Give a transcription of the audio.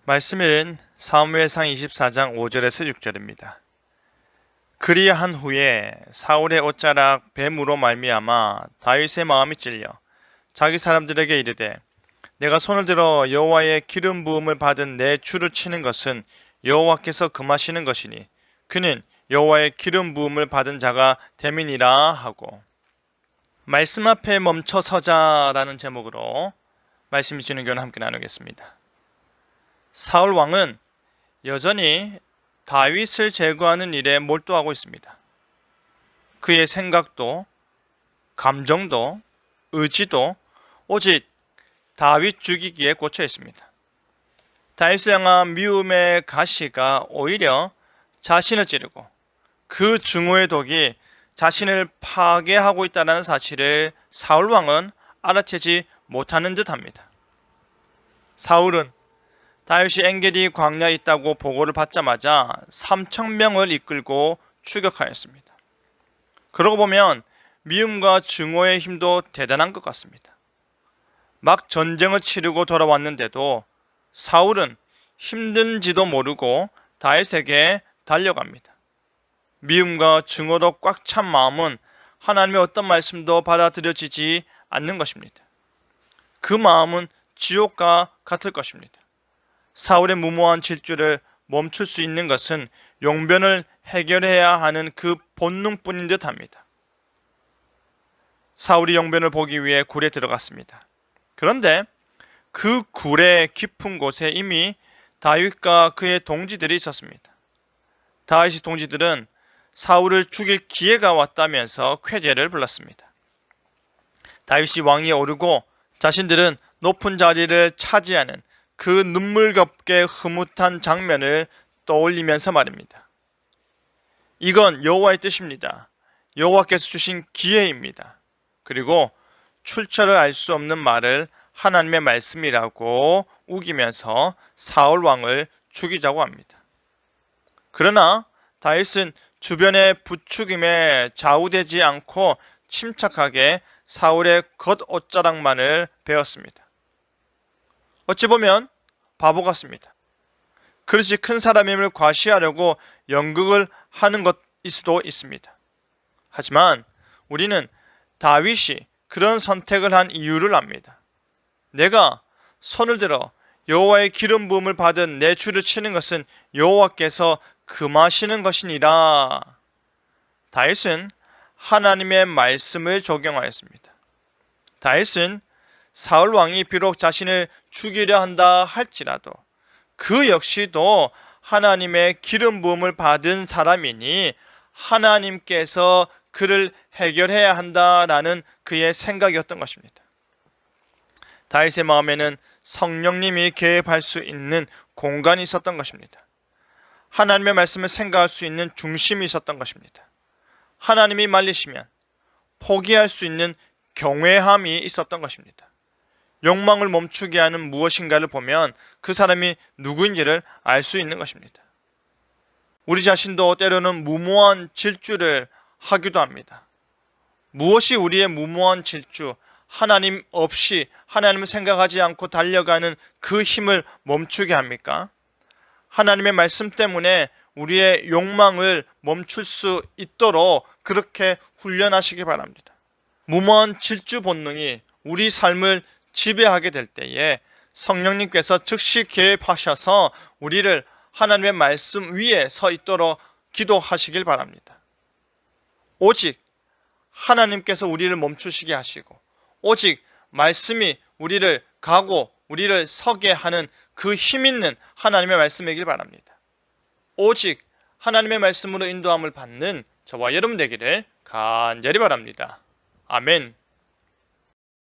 말씀은 사무엘상 24장 5절에서 6절입니다. 그리한 후에 사울의 옷자락 뱀으로 말미암아 다윗의 마음이 찔려 자기 사람들에게 이르되 내가 손을 들어 여호와의 기름 부음을 받은 내 추를 치는 것은 여호와께서 금하시는 것이니 그는 여호와의 기름 부음을 받은 자가 됨이니라 하고, 말씀 앞에 멈춰 서자라는 제목으로 말씀 주는 교훈 함께 나누겠습니다. 사울 왕은 여전히 다윗을 제거하는 일에 몰두하고 있습니다. 그의 생각도, 감정도, 의지도 오직 다윗 죽이기에 꽂혀 있습니다. 다윗을 향한 미움의 가시가 오히려 자신을 찌르고 그 증오의 독이 자신을 파괴하고 있다는 사실을 사울 왕은 알아채지 못하는 듯합니다. 사울은 다윗이 엔게디 광야에 있다고 보고를 받자마자 3,000명을 이끌고 추격하였습니다. 그러고 보면 미움과 증오의 힘도 대단한 것 같습니다. 막 전쟁을 치르고 돌아왔는데도 사울은 힘든지도 모르고 다윗에게 달려갑니다. 미움과 증오로 꽉 찬 마음은 하나님의 어떤 말씀도 받아들여지지 않는 것입니다. 그 마음은 지옥과 같을 것입니다. 사울의 무모한 질주를 멈출 수 있는 것은 용변을 해결해야 하는 그 본능뿐인 듯합니다. 사울이 용변을 보기 위해 굴에 들어갔습니다. 그런데 그 굴의 깊은 곳에 이미 다윗과 그의 동지들이 있었습니다. 다윗의 동지들은 사울을 죽일 기회가 왔다면서 쾌재를 불렀습니다. 다윗이 왕위에 오르고 자신들은 높은 자리를 차지하는 그 눈물겹게 흐뭇한 장면을 떠올리면서 말입니다. 이건 여호와의 뜻입니다. 여호와께서 주신 기회입니다. 그리고 출처를 알 수 없는 말을 하나님의 말씀이라고 우기면서 사울 왕을 죽이자고 합니다. 그러나 다윗은 주변의 부추김에 좌우되지 않고 침착하게 사울의 겉옷자락만을 베었습니다. 어찌 보면 바보 같습니다. 그릇이 큰 사람임을 과시하려고 연극을 하는 것일 수도 있습니다. 하지만 우리는 다윗이 그런 선택을 한 이유를 압니다. 내가 손을 들어 여호와의 기름 부음을 받은 내 추를 치는 것은 여호와께서 금하시는 것이니라. 다윗은 하나님의 말씀을 적용하였습니다. 다윗은 사울 왕이 비록 자신을 죽이려 한다 할지라도 그 역시도 하나님의 기름 부음을 받은 사람이니 하나님께서 그를 해결해야 한다라는 그의 생각이었던 것입니다. 다윗의 마음에는 성령님이 개입할 수 있는 공간이 있었던 것입니다. 하나님의 말씀을 생각할 수 있는 중심이 있었던 것입니다. 하나님이 말리시면 포기할 수 있는 경외함이 있었던 것입니다. 욕망을 멈추게 하는 무엇인가를 보면 그 사람이 누구인지를 알 수 있는 것입니다. 우리 자신도 때로는 무모한 질주를 하기도 합니다. 무엇이 우리의 무모한 질주, 하나님 없이 하나님을 생각하지 않고 달려가는 그 힘을 멈추게 합니까? 하나님의 말씀 때문에 우리의 욕망을 멈출 수 있도록 그렇게 훈련하시기 바랍니다. 무모한 질주 본능이 우리 삶을 지배하게 될 때에 성령님께서 즉시 개입하셔서 우리를 하나님의 말씀 위에 서 있도록 기도하시길 바랍니다. 오직 하나님께서 우리를 멈추시게 하시고 오직 말씀이 우리를 가고 우리를 서게 하는 그 힘 있는 하나님의 말씀이길 바랍니다. 오직 하나님의 말씀으로 인도함을 받는 저와 여러분 되기를 간절히 바랍니다. 아멘.